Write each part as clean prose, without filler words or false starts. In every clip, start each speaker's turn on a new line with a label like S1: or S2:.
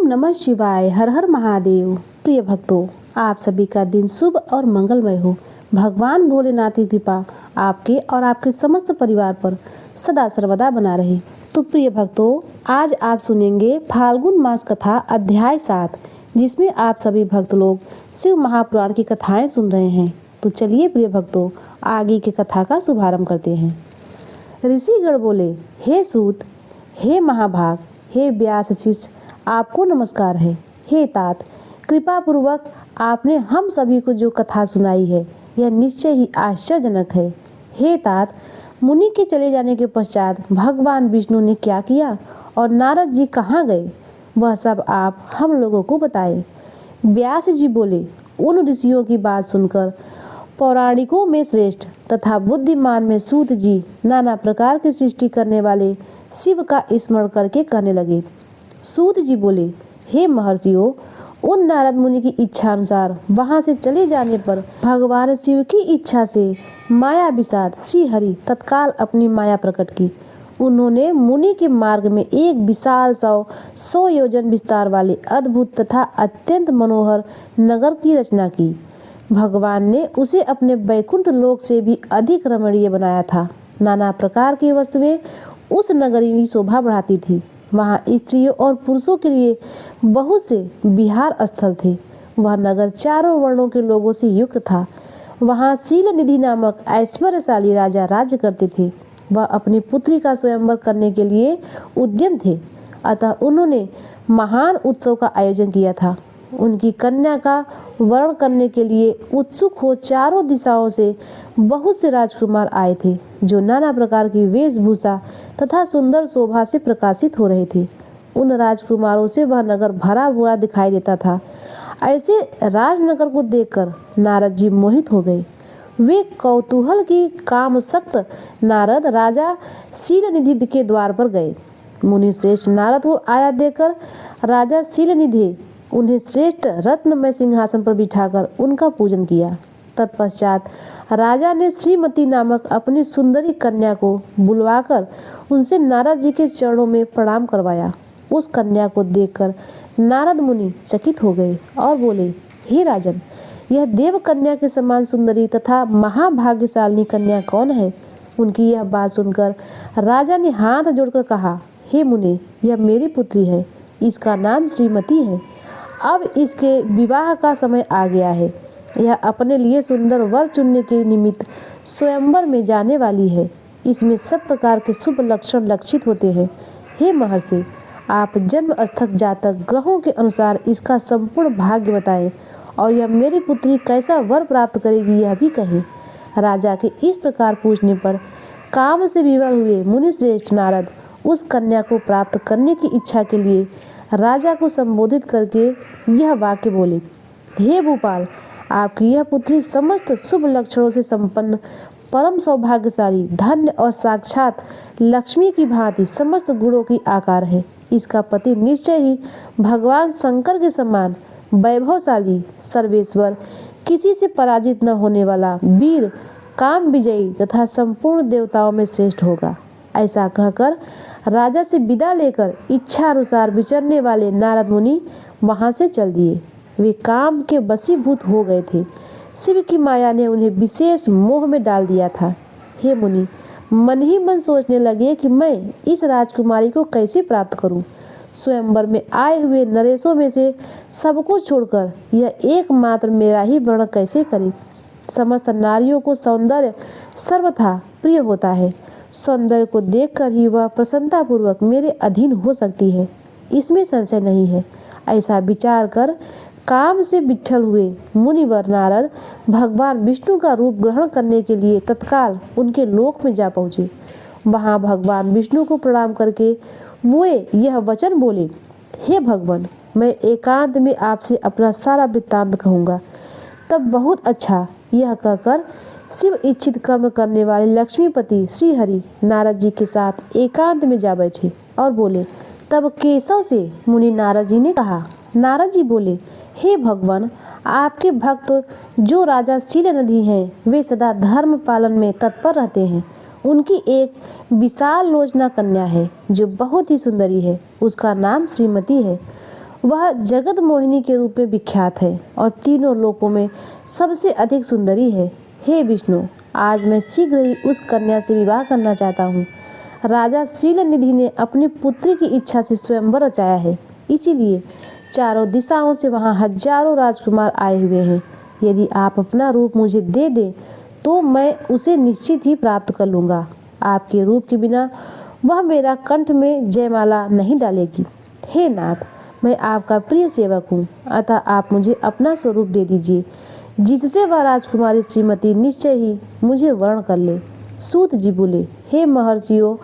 S1: नमः शिवाय। हर हर महादेव। प्रिय भक्तों, आप सभी का दिन शुभ और मंगलमय हो। भगवान भोलेनाथ की कृपा आपके और आपके समस्त परिवार पर सदा सर्वदा बना रहे। तो प्रिय भक्तों, आज आप सुनेंगे फाल्गुन मास कथा अध्याय 7, जिसमें आप सभी भक्त लोग शिव महापुराण की कथाएं सुन रहे हैं। तो चलिए प्रिय भक्तों, आगे की कथा का शुभारंभ करते हैं। ऋषिगण बोले, हे सूत, हे महाभाग, हे व्यास शिष्य, आपको नमस्कार है। हे तात, कृपा पूर्वक आपने हम सभी को जो कथा सुनाई है यह निश्चय ही आश्चर्यजनक है। हे तात, मुनि के चले जाने के पश्चात भगवान विष्णु ने क्या किया और नारद जी कहाँ गए, वह सब आप हम लोगों को बताएं। व्यास जी बोले, उन ऋषियों की बात सुनकर पौराणिकों में श्रेष्ठ तथा बुद्धिमान में सूत जी नाना प्रकार की सृष्टि करने वाले शिव का स्मरण करके कहने लगे। सूत जी बोले, हे महर्षियों, उन नारद मुनि की इच्छा अनुसार वहां से चले जाने पर भगवान शिव की इच्छा से माया विषाद श्री हरि तत्काल अपनी माया प्रकट की। उन्होंने मुनि के मार्ग में एक विशाल 100 योजन विस्तार वाले अद्भुत तथा अत्यंत मनोहर नगर की रचना की। भगवान ने उसे अपने वैकुंठ लोक से भी अधिक रमणीय बनाया था। नाना प्रकार की वस्तुएं उस नगरी की शोभा बढ़ाती थी। वहाँ स्त्रियों और पुरुषों के लिए बहुत से विहार स्थल थे। वह नगर चारों वर्णों के लोगों से युक्त था। वहाँ शील निधि नामक ऐश्वर्यशाली राजा राज्य करते थे। वह अपनी पुत्री का स्वयंवर करने के लिए उद्यम थे, अतः उन्होंने महान उत्सव का आयोजन किया था। उनकी कन्या का वरण करने के लिए उत्सुक हो चारों दिशाओं से बहुत से राजकुमार आए थे, जो नाना प्रकार की वेशभूषा तथा सुंदर शोभा से प्रकाशित हो रहे थे। उन राजकुमारों से वह नगर भरा हुआ दिखाई देता था। ऐसे राजनगर को देखकर नारद जी मोहित हो गए। वे कौतूहल की कामसक्त नारद राजा शीलनिधि के द्वार पर गए। मुनि श्रेष्ठ नारद को आया देखकर राजा शीलनिधि उन्हें श्रेष्ठ रत्नमय सिंहासन पर बिठाकर उनका पूजन किया। तत्पश्चात राजा ने श्रीमती नामक अपनी सुंदरी कन्या को बुलवाकर उनसे नारद जी के चरणों में प्रणाम करवाया। उस कन्या को देखकर नारद मुनि चकित हो गए और बोले, हे राजन, यह देव कन्या के समान सुंदरी तथा महाभाग्यशालिनी कन्या कौन है? उनकी यह बात सुनकर राजा ने हाथ जोड़कर कहा, हे मुनि, यह मेरी पुत्री है। इसका नाम श्रीमती है। अब इसके विवाह का समय आ गया है। यह अपने लिए सुंदर वर चुनने के निमित्त स्वयंवर में जाने वाली है। इसमें सब प्रकार के शुभ लक्षण लक्षित होते हैं। हे महर्षि, आप जन्मस्थक जातक ग्रहों के अनुसार इसका संपूर्ण भाग्य बताएं और यह मेरी पुत्री कैसा वर प्राप्त करेगी यह भी कहें। राजा के इस प्रकार पूछने पर काम से विवल हुए मुनि श्रेष्ठ नारद उस कन्या को प्राप्त करने की इच्छा के लिए राजा को संबोधित करके यह वाक्य बोले, हे भूपाल, आपकी यह पुत्री समस्त शुभ लक्षणों से संपन्न, परम सौभाग्यशाली, धन्य और साक्षात लक्ष्मी की भांति समस्त गुणों की आकार है। इसका पति निश्चय ही भगवान शंकर के समान वैभवशाली, सर्वेश्वर, किसी से पराजित न होने वाला, वीर, काम विजयी तथा संपूर्ण देवताओं में श्रेष्ठ होगा। ऐसा कहकर राजा से विदा लेकर इच्छा अनुसार विचरने वाले नारद मुनि वहां से चल दिए। वे काम के वशीभूत हो गए थे। शिव की माया ने उन्हें विशेष मोह में डाल दिया था। हे मुनि, मन ही मन सोचने लगे कि मैं इस राजकुमारी को कैसे प्राप्त करूं। स्वयंवर में आए हुए नरेशों में से सबको छोड़कर यह एकमात्र मेरा ही वर्ण कैसे करे। समस्त नारियों को सौंदर्य सर्वथा प्रिय होता है। सौंदर्य को देखकर ही वह प्रसन्नतापूर्वक मेरे अधीन हो सकती है, इसमें संशय नहीं है। ऐसा विचार कर काम से विठ्ठल हुए मुनिवर नारद भगवान विष्णु का रूप ग्रहण करने के लिए तत्काल उनके लोक में जा पहुँचे। वहाँ भगवान विष्णु को प्रणाम करके वे यह वचन बोले, हे भगवान, मैं एकांत में आपसे अपना सारा वृत्तांत कहूँगा। तब बहुत अच्छा, यह कहकर शिव इच्छित कर्म करने वाले लक्ष्मीपति श्री हरि नारद जी के साथ एकांत में जा बैठे और बोले। तब केशव से मुनि नारद जी ने कहा। नारद जी बोले, हे भगवान, आपके भक्त जो राजा शीलनिधि हैं, वे सदा धर्म पालन में तत्पर रहते हैं। उनकी एक विशाल लोचना कन्या है जो बहुत ही सुंदरी है। उसका नाम श्रीमती है। वह जगत मोहिनी के रूप में विख्यात है और तीनों लोकों में सबसे अधिक सुंदरी है। हे विष्णु, आज मैं शीघ्र ही उस कन्या से विवाह करना चाहता हूँ। राजा शीलनिधि ने अपनी पुत्री की इच्छा से स्वयंवर रचाया है, इसीलिए चारों दिशाओं से वहाँ हजारों राजकुमार आए हुए हैं। यदि आप अपना रूप मुझे दे दें तो मैं उसे निश्चित ही प्राप्त कर लूँगा। आपके रूप के बिना वह मेरा कंठ में जयमाला नहीं डालेगी। हे नाथ, मैं आपका प्रिय सेवक हूँ, अतः आप मुझे अपना स्वरूप दे दीजिए, जिससे वह राजकुमारी श्रीमती निश्चय ही मुझे वर्ण कर ले। सूत जी बोले, हे महर्षियों,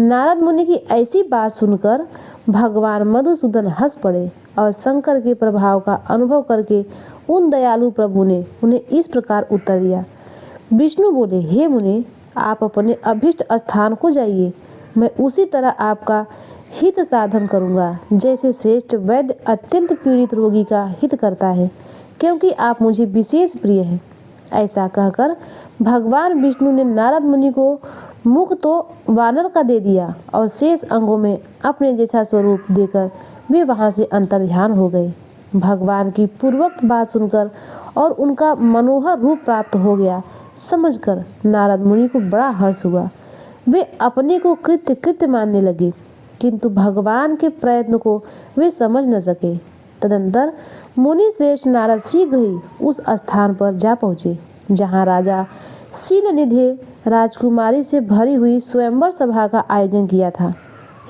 S1: नारद मुनि की ऐसी बात सुनकर भगवान मधुसूदन हंस पड़े और शंकर के प्रभाव का अनुभव करके उन दयालु प्रभु ने उन्हें इस प्रकार उत्तर दिया। विष्णु बोले, हे मुनि, आप अपने अभिष्ट स्थान को जाइए। मैं उसी तरह आपका हित साधन करूंगा, जैसे श्रेष्ठ वैद्य अत्यंत पीड़ित रोगी का हित करता है, क्योंकि आप मुझे विशेष प्रिय हैं। ऐसा कहकर भगवान विष्णु ने नारद मुनि को मुख तो वानर का दे दिया और शेष अंगों में अपने जैसा स्वरूप देकर वे वहां से अंतर्ध्यान हो गए। भगवान की पूर्वोक्त बात सुनकर और उनका मनोहर रूप प्राप्त हो गया समझकर नारद मुनि को बड़ा हर्ष हुआ। वे अपने को कृत्य कृत्य मानने लगे, किंतु भगवान के प्रयत्न को वे समझ न सके। तदंतर मुनि श्रेष्ठ नारद शीघ्र ही उस स्थान पर जा पहुँचे जहाँ राजा शीलनिधि राजकुमारी से भरी हुई स्वयंवर सभा का आयोजन किया था।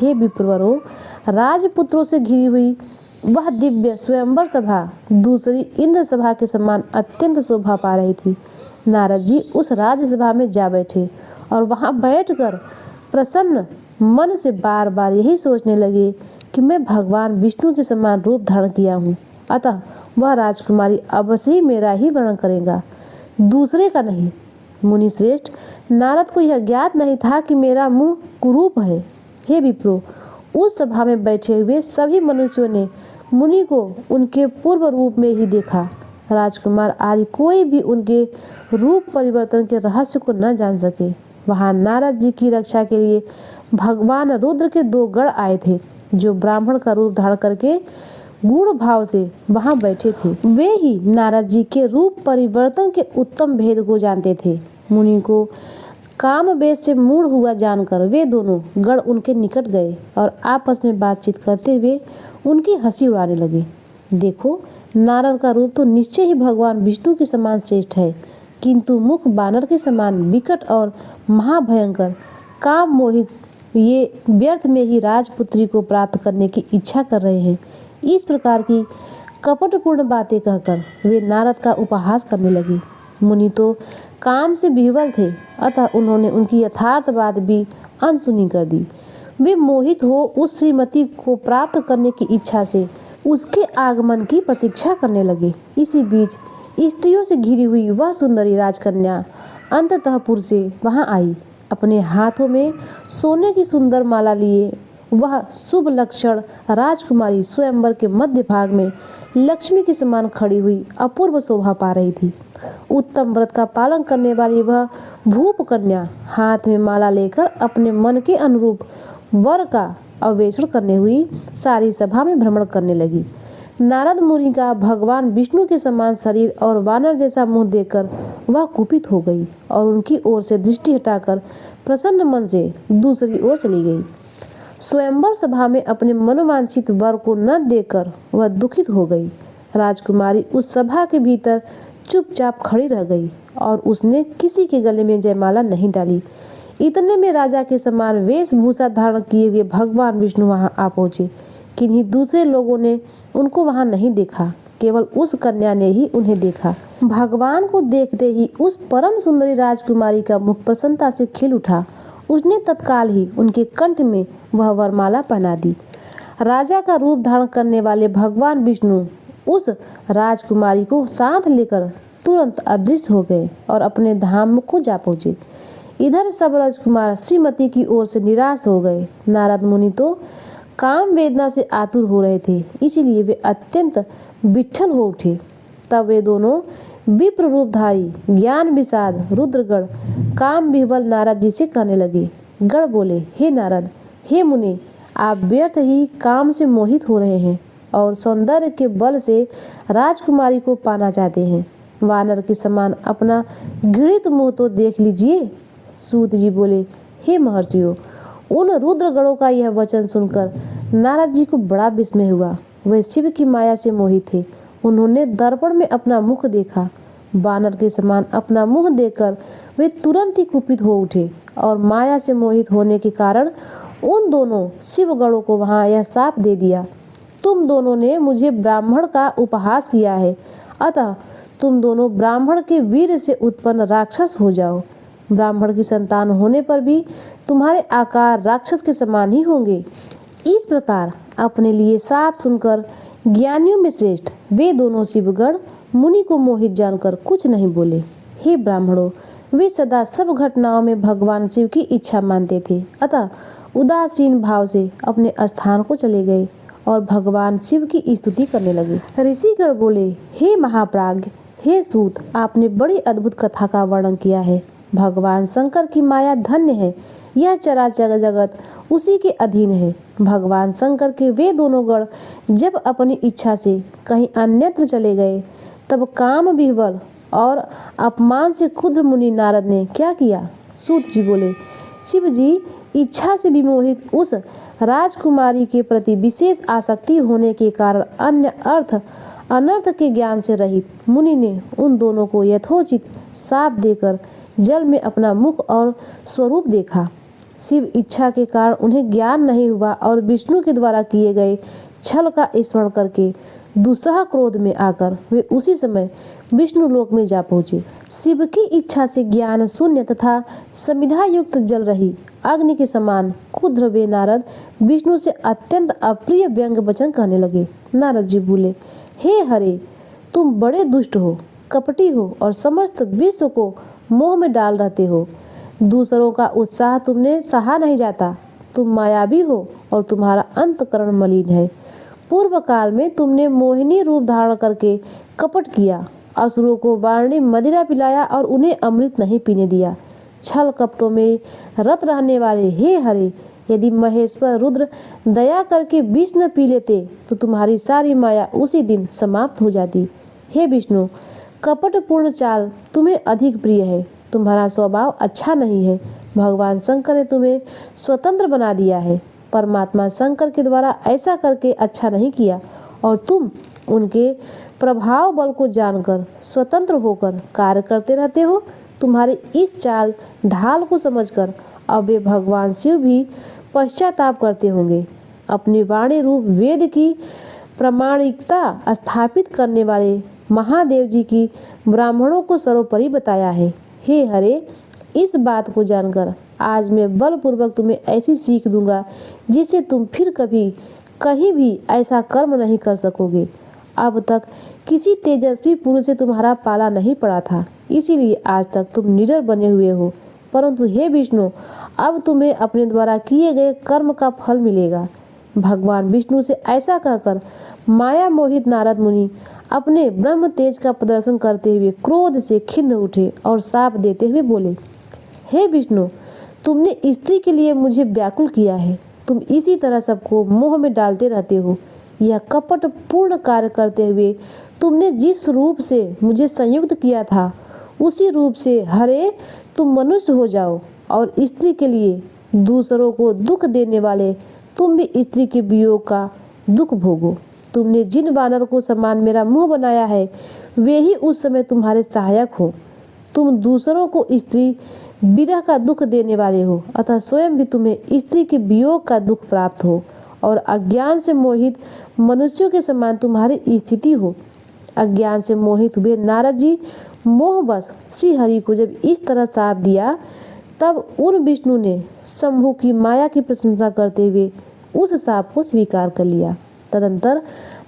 S1: हे विप्रवरों, राजपुत्रों से घिरी हुई वह दिव्य स्वयंवर सभा दूसरी इंद्र सभा के समान अत्यंत शोभा पा रही थी। नारद जी उस राज्यसभा में जा बैठे और वहां बैठकर प्रसन्न मन से बार बार यही सोचने लगे कि मैं भगवान विष्णु के समान रूप धारण किया हूँ, अतः वह राजकुमारी अवश्य ही मेरा ही वर्णन करेगा, दूसरे का नहीं। मुनि श्रेष्ठ, नारद को यह ज्ञात नहीं था कि मेरा मुंह कुरूप है। हे विप्रो, उस सभा में बैठे हुए सभी मनुष्यों ने मुनि को उनके पूर्व रूप में ही देखा। राजकुमार आदि कोई भी उनके रूप परिवर्तन के रहस्य को न जान सके। वहां नारद जी की रक्षा के लिए भगवान रुद्र के 2 गण आए थे, जो ब्राह्मण का रूप धारण करके गूढ़ भाव से वहां बैठे थे। वे ही नारद जी के रूप परिवर्तन के उत्तम भेद को जानते थे। मुनि को काम वेश से मूढ़ हुआ जानकर वे दोनों गण उनके निकट गए और आपस में बातचीत करते हुए उनकी हंसी उड़ाने लगे। देखो, नारद का रूप तो निश्चय ही भगवान विष्णु के समान श्रेष्ठ है, किंतु मुख बानर के समान विकट और महाभयंकर। काम मोहित ये व्यर्थ में ही राजपुत्री को प्राप्त करने की इच्छा कर रहे हैं। इस प्रकार की कपटपूर्ण बातें कहकर वे नारद का उपहास करने लगे। मुनि तो काम से विह्वल थे, अतः उन्होंने उनकी यथार्थ बात भी अनसुनी कर दी। वे मोहित हो उस श्रीमती को प्राप्त करने की इच्छा से उसके आगमन की प्रतीक्षा करने लगे। इसी बीच स्त्रियों से घिरी हुई वह सुंदरी राजकन्या अंततःपुर से वहां आई। अपने हाथों में सोने की सुंदर माला लिए वह शुभ लक्षण राजकुमारी स्वयंवर के मध्य भाग में लक्ष्मी के समान खड़ी हुई अपूर्व शोभा पा रही थी। उत्तम व्रत का पालन करने वाली वह भूप कन्या हाथ में माला लेकर अपने मन के अनुरूप वर का अन्वेषण करने हुई सारी सभा में भ्रमण करने लगी। नारद मुनि का भगवान विष्णु के समान शरीर और वानर जैसा मुंह देखकर वह कुपित हो गई और उनकी ओर से दृष्टि हटाकर प्रसन्न मन से दूसरी ओर चली गई। स्वयंवर सभा में अपने मनोवांछित वर को न देखकर वह दुखित हो गई। राजकुमारी उस सभा के भीतर चुपचाप खड़ी रह गई और उसने किसी के गले में जयमाला नहीं डाली। इतने में राजा के समान वेशभूषा धारण किए हुए भगवान विष्णु वहां आ पहुंचे। किन्हीं दूसरे लोगों ने उनको वहां नहीं देखा, केवल उस कन्या ने ही उन्हें देखा। भगवान को देखते ही उस परम सुंदरी राजकुमारी का मुख प्रसन्नता से खिल उठा। उसने तत्काल ही उनके कंठ में वह वरमाला पहना दी। राजा का रूप धारण करने वाले भगवान विष्णु उस राजकुमारी को साथ लेकर तुरंत अदृश्य हो गए और अपने धाम को जा पहुंचे। इधर सब राजकुमार श्रीमती की ओर से निराश हो गए। नारद मुनि तो काम वेदना से आतुर हो रहे थे, इसीलिए वे अत्यंत विठ्ठल हो उठे। तब वे दोनों विप्र रूपधारी ज्ञान विषाद रुद्रगण काम विह्वल नारद जी से कहने लगे। गण बोले, हे नारद, हे मुनि, आप व्यर्थ ही काम से मोहित हो रहे हैं। और सौंदर्य के बल से राजकुमारी को पाना चाहते हैं। वानर के समान अपना घृणित मुंह तो देख लीजिए। सूत जी बोले, हे महर्षियों, उन रुद्रगणों का यह वचन सुनकर नारद जी को बड़ा विस्मय हुआ। वे शिव की माया से मोहित थे। उन्होंने दर्पण में अपना मुख देखा। वानर के समान अपना मुंह देखकर वे तुरंत ही कुपित हो उठे और माया से मोहित होने के कारण उन दोनों शिवगणों को वहां यह शाप दे दिया, तुम दोनों ने मुझे ब्राह्मण का उपहास किया है, अतः तुम दोनों ब्राह्मण के वीर से उत्पन्न राक्षस हो जाओ। ब्राह्मण की संतान होने पर भी तुम्हारे आकार राक्षस के समान ही होंगे। इस प्रकार अपने लिए शाप सुनकर ज्ञानियों में श्रेष्ठ वे दोनों शिवगण मुनि को मोहित जानकर कुछ नहीं बोले। हे ब्राह्मणों, वे सदा सब घटनाओं में भगवान शिव की इच्छा मानते थे, अतः उदासीन भाव से अपने स्थान को चले गए और भगवान शिव की स्तुति करने लगे। ऋषिगण बोले, हे महाप्राज्ञ, हे सूत, आपने बड़ी अद्भुत कथा का वर्णन किया है। भगवान शंकर की माया धन्य है, यह चराचर जगत उसी के अधीन है। भगवान शंकर के वे दोनों गण जब अपनी इच्छा से कहीं अन्यत्र चले गए, तब काम विह्वल और अपमान से क्षुद्र मुनि नारद ने क्या किया? सूत जी बोले, शिव जी इच्छा से विमोहित उस राजकुमारी के प्रति विशेष आसक्ति होने के कारण अन्य अनर्थ के ज्ञान से रहित मुनि ने उन दोनों को यथोचित शाप देकर जल में अपना मुख और स्वरूप देखा। शिव इच्छा के कारण उन्हें ज्ञान नहीं हुआ और विष्णु के द्वारा किए गए छल का स्मरण करके दुस्सह क्रोध में आकर वे उसी समय विष्णु लोक में जा पहुँचे। शिव की इच्छा से ज्ञान शून्य तथा समिधा युक्त जल रही अग्नि के समान क्षुद्र वे नारद विष्णु से अत्यंत अप्रिय व्यंग वचन कहने लगे। नारद जी बोले, हे हरे, तुम बड़े दुष्ट हो, कपटी हो और समस्त विश्व को मोह में डाल रहते हो। दूसरों का उत्साह तुमने सहा नहीं जाता। तुम मायावी हो और तुम्हारा अंतकरण मलिन है। पूर्व काल में तुमने मोहिनी रूप धारण करके कपट किया, असुरों को वाणी मदिरा पिलाया और उन्हें अमृत नहीं पीने दिया। छल कपटों में रत रहने वाले हे हरे, यदि महेश्वर रुद्र दया करके विष न पी लेते तो तुम्हारी सारी माया उसी दिन समाप्त हो जाती। हे विष्णु, कपटपूर्ण चाल तुम्हें अधिक प्रिय है। तुम्हारा स्वभाव अच्छा नहीं है। भगवान शंकर ने तुम्हें स्वतंत्र बना दिया है। परमात्मा शंकर के द्वारा ऐसा करके अच्छा नहीं किया और तुम उनके प्रभाव बल को जानकर स्वतंत्र होकर कार्य करते रहते हो। तुम्हारी इस चाल ढाल को समझकर अब वे भगवान शिव भी पश्चाताप करते होंगे। अपनी वाणी रूप वेद की प्रामाणिकता स्थापित करने वाले महादेव जी की ब्राह्मणों को सर्वोपरि बताया है। हे हरे, इस बात को जानकर आज मैं बलपूर्वक तुम्हें ऐसी सीख दूंगा जिससे तुम फिर कभी कहीं भी ऐसा कर्म नहीं कर सकोगे। अब तक किसी तेजस्वी पुरुष से तुम्हारा पाला नहीं पड़ा था, इसीलिए आज तक तुम निडर बने हुए हो। परंतु हे विष्णु, अब तुम्हें अपने द्वारा किए गए कर्म का फल मिलेगा। भगवान विष्णु से ऐसा कहकर माया मोहित नारद मुनि अपने ब्रह्म तेज का प्रदर्शन करते हुए क्रोध से खिन्न उठे और शाप देते हुए बोले, हे विष्णु, तुमने स्त्री के लिए मुझे व्याकुल किया है। तुम इसी तरह सबको मोह में डालते रहते हो। यह कपट पूर्ण कार्य करते हुए तुमने जिस रूप से मुझे संयुक्त किया था, उसी रूप से हरे तुम मनुष्य हो जाओ और स्त्री के लिए दूसरों को दुख देने वाले तुम भी स्त्री के वियोग का दुख भोगो। तुमने जिन वानर को समान मेरा मुंह बनाया है, वे ही उस समय तुम्हारे सहायक हो। तुम दूसरों को स्त्री विरह का दुख देने वाले हो, अतः स्वयं भी तुम्हें स्त्री के वियोग का दुख प्राप्त हो और अज्ञान से मोहित मनुष्यों के समान तुम्हारी स्थिति हो। अज्ञान से मोहित हुए नारद जी मोहवश श्री हरि को जब इस तरह शाप दिया, तब उन विष्णु ने शंभु की माया की प्रशंसा करते हुए उस शाप को स्वीकार कर लिया। तदंतर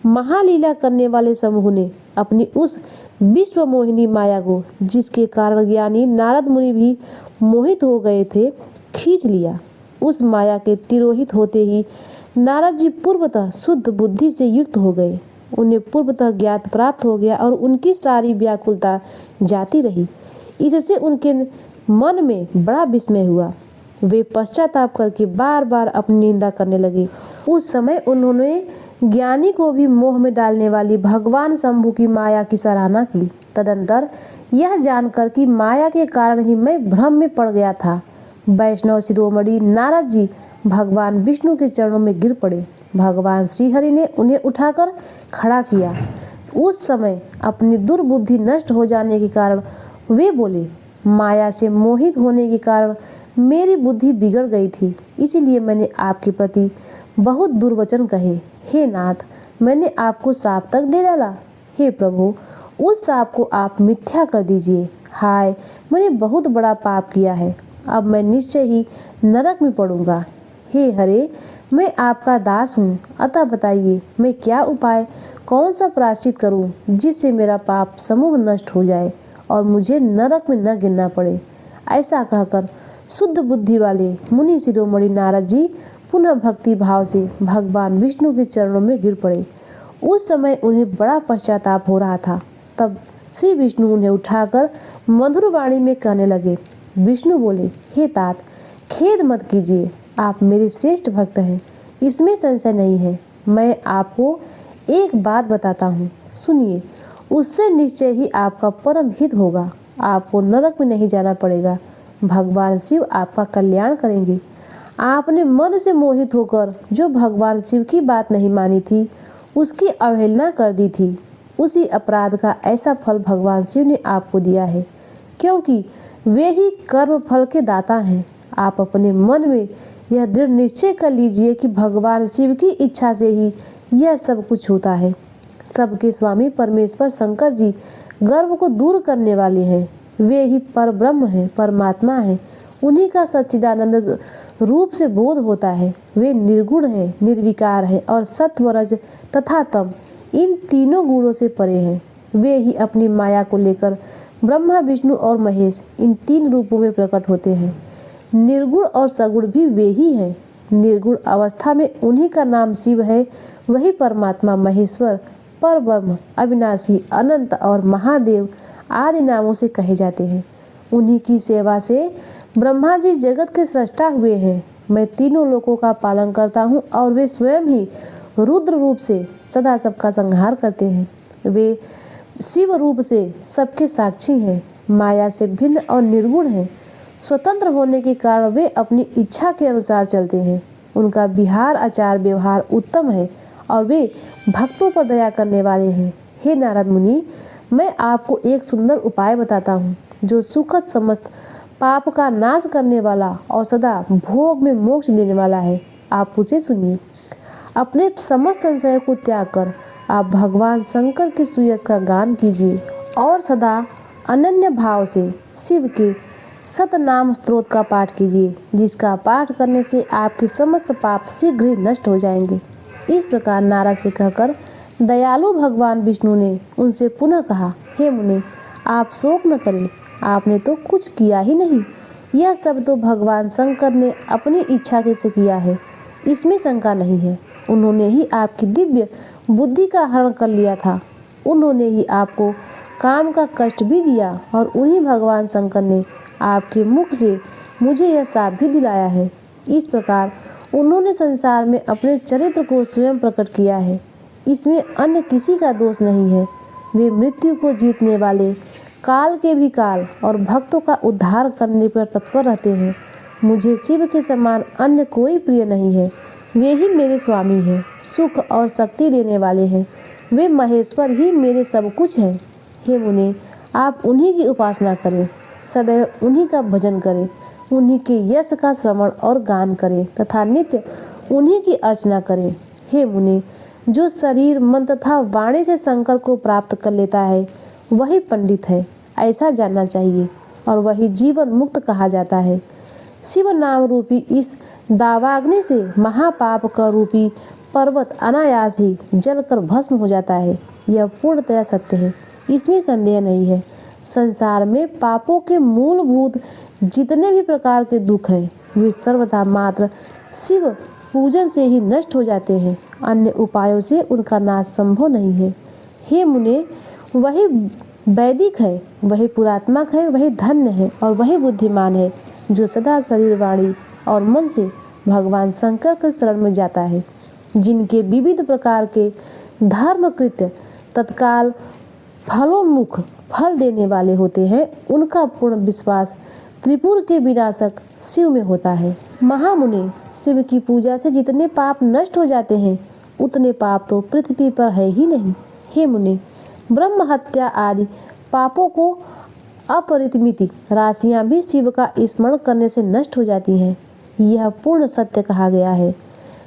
S1: महालीला करने वाले शंभु ने अपनी उस विश्व मोहिनी माया को, जिसके कारण ज्ञानी नारद मुनि भी मोहित हो गए थे, खींच लिया। उस माया के तिरोहित होते ही नारद जी पूर्वतः शुद्ध बुद्धि से युक्त हो गए। उन्हें पूर्वतः ज्ञात प्राप्त हो गया और उनकी सारी व्याकुलता जाती रही। इससे उनके मन में बड़ा विस्मय हुआ। वे पश्चाताप करके बार बार अपनी निंदा करने लगे। उस समय उन्होंने ज्ञानी को भी मोह में डालने वाली भगवान शंभु की माया की सराहना की। तदंतर यह जानकर कि माया के कारण ही मैं भ्रम में पड़ गया था, वैष्णव शिरोमणि नारद जी भगवान विष्णु के चरणों में गिर पड़े। भगवान श्रीहरि ने उन्हें उठाकर खड़ा किया। उस समय अपनी दुर्बुद्धि नष्ट हो जाने के कारण वे बोले, माया से मोहित होने के कारण मेरी बुद्धि बिगड़ गई थी, इसीलिए मैंने आपके प्रति बहुत दुर्वचन कहे। हे नाथ, मैंने आपको साप तक ले डाला। हे प्रभु, उस साप को आप मिथ्या कर दीजिए। हाय, मैंने बहुत बड़ा पाप किया है, अब मैं निश्चय ही नरक में पड़ूंगा। हे हरे, मैं आपका दास हूँ, अतः बताइए मैं क्या उपाय, कौन सा प्रायश्चित करूँ जिससे मेरा पाप समूह नष्ट हो जाए और मुझे नरक में न गिरना पड़े। ऐसा कहकर शुद्ध बुद्धि वाले मुनि शिरोमणि नारद जी पुनः भक्ति भाव से भगवान विष्णु के चरणों में गिर पड़े। उस समय उन्हें बड़ा पश्चाताप हो रहा था। तब श्री विष्णु उन्हें उठाकर मधुर वाणी में कहने लगे। विष्णु बोले, हे तात, खेद मत कीजिए, आप मेरे श्रेष्ठ भक्त हैं, इसमें संशय नहीं है। मैं आपको एक बात बताता हूँ, सुनिए, उससे निश्चय ही आपका परम हित होगा। आपको नरक में नहीं जाना पड़ेगा, भगवान शिव आपका कल्याण करेंगे। आपने मद से मोहित होकर जो भगवान शिव की बात नहीं मानी थी, उसकी अवहेलना कर दी थी, उसी अपराध का ऐसा फल भगवान शिव ने आपको दिया है, क्योंकि वे ही कर्म फल के दाता हैं। आप अपने मन में यह दृढ़ निश्चय कर लीजिए कि भगवान शिव की इच्छा से ही यह सब कुछ होता है। सबके स्वामी परमेश्वर शंकर जी गर्व को दूर करने वाले हैं। वे ही पर ब्रह्म हैं, परमात्मा हैं। उन्हीं का सच्चिदानंद रूप से बोध होता है। वे निर्गुण हैं, निर्विकार हैं और सत्व रज तथा तम इन तीनों गुणों से परे हैं। वे ही अपनी माया को लेकर ब्रह्मा विष्णु और महेश इन तीन रूपों में प्रकट होते हैं। निर्गुण और सगुण भी वे ही हैं। निर्गुण अवस्था में उन्हीं का नाम शिव है। वही परमात्मा महेश्वर, पर ब्रह्म, अविनाशी, अनंत और महादेव आदि नामों से कहे जाते हैं। उन्हीं की सेवा से ब्रह्मा जी जगत के सृष्टा हुए हैं। मैं तीनों लोकों का पालन करता हूँ और वे स्वयं ही रुद्र रूप से सदा सबका संहार करते हैं। वे शिव रूप से सबके साक्षी हैं, माया से भिन्न और निर्गुण हैं। स्वतंत्र होने के कारण वे अपनी इच्छा के अनुसार चलते हैं। उनका विहार आचार व्यवहार उत्तम है और वे भक्तों पर दया करने वाले हैं। हे नारद मुनि, मैं आपको एक सुंदर उपाय बताता हूँ, जो सुखद समस्त पाप का नाश करने वाला और सदा भोग में मोक्ष देने वाला है। आप उसे सुनिए। अपने समस्त संशय को त्याग कर आप भगवान शंकर के सुयश का गान कीजिए और सदा अनन्य भाव से शिव के सतनाम स्तोत्र का पाठ कीजिए, जिसका पाठ करने से आपके समस्त पाप शीघ्र ही नष्ट हो जाएंगे। इस प्रकार नारद से कहकर दयालु भगवान विष्णु ने उनसे पुनः कहा, हे मुनि, आप शोक न करें, आपने तो कुछ किया ही नहीं। यह सब तो भगवान शंकर ने अपनी इच्छा से किया है, इसमें शंका नहीं है। उन्होंने ही आपकी दिव्य बुद्धि का हरण कर लिया था। उन्होंने ही आपको काम का कष्ट भी दिया और उन्हीं भगवान शंकर ने आपके मुख से मुझे यह शाप भी दिलाया है। इस प्रकार उन्होंने संसार में अपने चरित्र को स्वयं प्रकट किया है। इसमें अन्य किसी का दोष नहीं है। वे मृत्यु को जीतने वाले, काल के भी काल और भक्तों का उद्धार करने पर तत्पर रहते हैं। मुझे शिव के समान अन्य कोई प्रिय नहीं है। वे ही मेरे स्वामी हैं, सुख और शक्ति देने वाले हैं। वे महेश्वर ही मेरे सब कुछ हैं। हे मुनि, आप उन्हीं की उपासना करें, सदैव उन्हीं का भजन करें, उन्हीं के यश का श्रवण और गान करें तथा नित्य उन्हीं की अर्चना करें। हे मुनि, जो शरीर मन तथा वाणी से शंकर को प्राप्त कर लेता है, वही पंडित है, ऐसा जानना चाहिए, और वही जीवन मुक्त कहा जाता है। शिव नाम रूपी इस दावाग्नि से महापाप का रूपी पर्वत अनायास ही जलकर भस्म हो जाता है। यह पूर्णतया सत्य है, इसमें संदेह नहीं है। संसार में पापों के मूलभूत जितने भी प्रकार के दुख हैं, वे सर्वथा मात्र शिव पूजन से ही नष्ट हो जाते हैं। अन्य उपायों से उनका नाश संभव नहीं है। हे मुने, वही वैदिक है, वही पुरात्मक है, वही धन्य है और वही बुद्धिमान है, जो सदा शरीर वाणी और मन से भगवान शंकर के शरण में जाता है। जिनके विविध प्रकार के धर्म कृत्य तत्काल फलोन्मुख फल देने वाले होते हैं, उनका पूर्ण विश्वास त्रिपुर के विनाशक शिव में होता है। महामुनि, शिव की पूजा से जितने पाप नष्ट हो जाते हैं उतने पाप तो पृथ्वी पर है ही नहीं। हे मुनि, ब्रह्म हत्या आदि पापों को अपरिमित राशियां भी शिव का स्मरण करने से नष्ट हो जाती हैं। यह पूर्ण सत्य कहा गया है।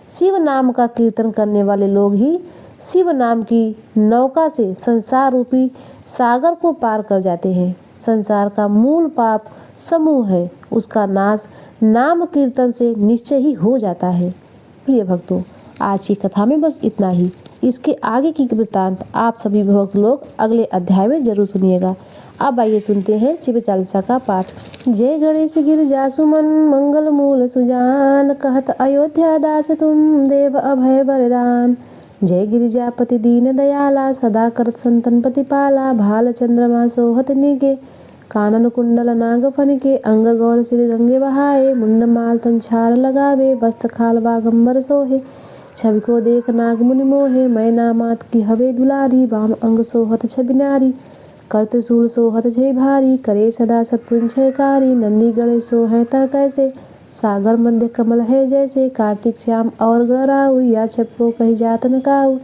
S1: शिव नाम का कीर्तन करने वाले लोग ही शिव नाम की नौका से संसार रूपी सागर को पार कर जाते हैं। संसार का मूल पाप समूह है, उसका नाश नाम कीर्तन से निश्चय ही हो जाता है। प्रिय भक्तों, आज की कथा में बस इतना ही। इसके आगे की वृत्तांत आप सभी भक्त लोग अगले अध्याय में जरूर सुनिएगा। अब आइए सुनते हैं शिव चालीसा का पाठ। जय गणेश गिरिजा सुमन मंगल मूल सुजान, कहत अयोध्या दास तुम देव अभय वरदान। जय गिरिजापति दीन दयाला, सदा करत संतन प्रतिपाला। भाल चंद्रमा सोहत निगे, कानन कुंडल नाग फन के। अंग गौर सिर गंगे बहाए, मुंड माल तन छार लगावे। वस्त्र खाल बागंबर सोहे, छवि को देख नाग मुनि मोहे। मैना मात की हवे दुलारी, वाम अंग सोहत छवि नारी। कर त्रिशूल सोहत जय भारी, करे सदा शत्रुंजयकारी। नंदी गणेश सोहे ता कैसे, सागर मध्य कमल है जैसे। कार्तिक श्याम और गणराउ, या छपको कही जात न काऊ।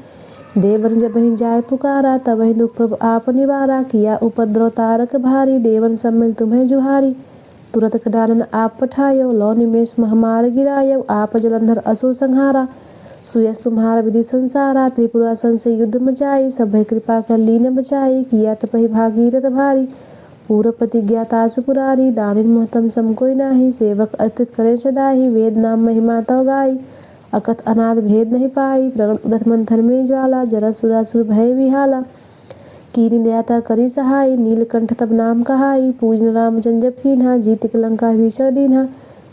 S1: देवन जब ही जाय पुकारा, तब ही दुख प्रभु आप निवारा। किया उपद्रव तारक भारी, देवन सब मिल तुम्हें जुहारी। तुरत खडानन आप पठायो, लौ निमेष महामार गिरायो। आप जलंधर असुर संहारा, सुयस तुम्हारा विधि संसारा। त्रिपुरासन से युद्ध मचाई, सब कृपा कर लीन बचाई। किया तपहि भागीरथ भारी, पूर्व प्रतिज्ञाता सुपुरारी। दानिन महतम सम कोई नाही, सेवक अस्तित्व करे सदाही। वेद नाम महिमा तव गाई, अकथ अनाद भेद नहीं पाई। प्रगट उदत मंथन में ज्वाला, जरा सुरासुर भय विहाला। कीनी दयाता करी सहाय, नीलकंठ तब नाम कहाई। पूजन राम जंजब कीन्हा, जीतिक लंका भीषण दीन्हा।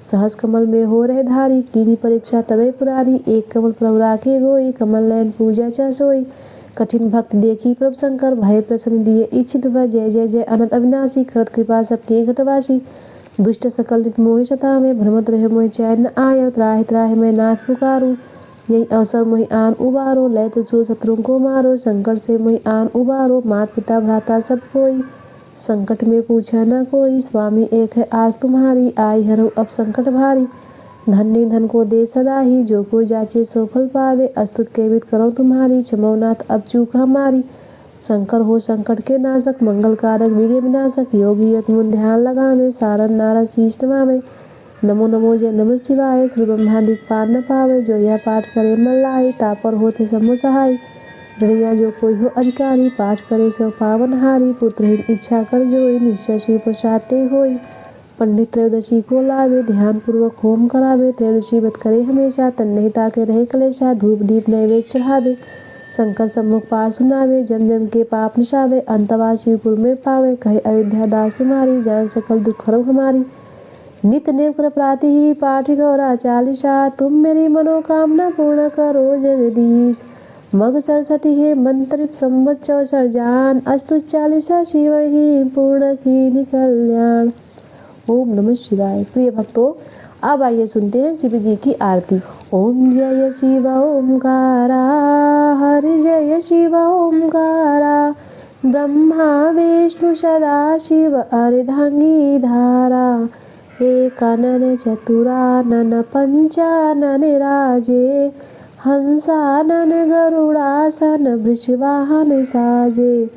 S1: सहस कमल में हो रहे धारी, कीनी परीक्षा तबे पुरारी। एक कमल प्रभु राखे गोई, कमल नयन पूजा चा सोई। कठिन भक्त देखी प्रभु शंकर, भय प्रसन्न दिए इच्छित वर। जय जय जय अनंत अविनाशी, करत कृपा सबके घटवासी। दुष्ट सकल नित मोहि सतावे, भ्रमत रहे मोहि चैन न आयो। त्राहि त्राहि मैं नाथ पुकारू, यही अवसर मोहि आन उबारो। लय त्रिशूल शत्रुओं को मारो, संकट से मोहि आन उबारो। मात पिता भ्राता सब कोई, संकट में पूछा न कोई। स्वामी एक है आज तुम्हारी, आई हरहु अब संकट भारी। धन्य धन को दे सदा ही, जो कोई जाचे सो फल पावे। अस्तुत केवित करो तुम्हारी, क्षमोनाथ अब चूक हमारी। शंकर हो संकट के नाशक, मंगल कारक विघ्न विनाशक। योगी यत मुन ध्यान लगावे, सारन नारद शीश नमावे। नमो नमो जय नमः शिवाय, श्री ब्रह्मादिक पार न पावे। जो यह पाठ करे मन लाए, तापर होते समो सहाय। ऋणिया जो कोई हो अधिकारी, पाठ करे सो पावन हारी। पुत्रहीन इच्छा कर जोई, निश्चय श्री प्रसाद ते होई। पंडित त्रयोदशी को लावे, ध्यान पूर्वक होम करावे। त्रयोदशी व्रत करे हमेशा, तन नहीं ताके रहे कलेशा। धूप दीप नैवेद्य चढ़ावे, शंकर सम्मुख पाठ सुनावे। जम जम के पाप नशावे, अंतवास शिवपुर में पावे। कहे अयोध्या दास तुम्हारी, जान सकल दुख हरऊ हमारी। नित नेम कर प्राति ही पाठ गौरा चालीसा। तुम मेरी मनोकामना पूर्ण करो जगदीश। मग 67 है मंत्रित संवत 64 जान। अस्तु चालीसा शिव ही पूर्ण की कल्याण। ओम नमः शिवाय। प्रिय भक्तों, अब आइए सुनते हैं शिव जी की आरती। ओम जय शिव ओमकारा, हरि जय शिव ओमकारा। ब्रह्मा विष्णु सदा शिव अर्धांगी धारा। एकानन चतुरानन पंचानन राजे। हंसानन गरुड़ासन वृषवाहन साजे।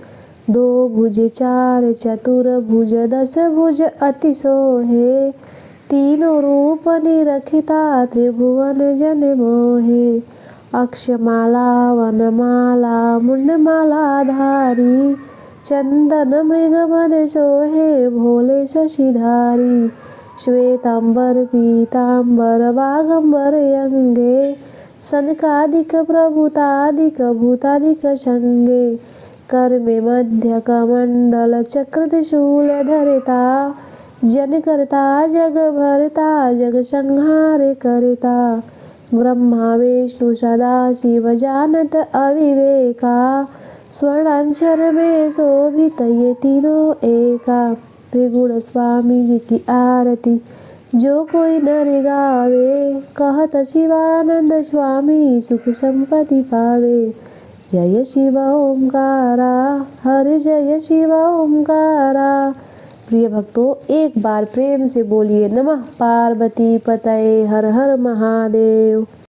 S1: दो भुज चार चतुर्भुज 10 भुज अति सोहे। तीनों रूप निरखिता त्रिभुवन जन मोहे। अक्षमाला वनमाला मुंडमाला धारी। चंदन मृग मद सोहे भोले शशिधारी। श्वेतांबर पीतांबर वागंबर अंगे। सनकादिक प्रभुतादिक भूतादिक संगे। कर में मध्य कमंडल चक्र त्रिशूल धरता। जन करता जग भरता, जग संहार करता। ब्रह्मा विष्णु सदा शिव जानत अविवेका। स्वर्णाक्षर में शोभित ये तीनों एका। त्रिगुण स्वामी जी की आरती, जो कोई नर गावे, कहत शिवानंद स्वामी सुख संपत्ति पावे। जय शिव ओमकारा, हर जय शिव ओमकारा। प्रिय भक्तों, एक बार प्रेम से बोलिए नमः पार्वती पतये हर हर महादेव।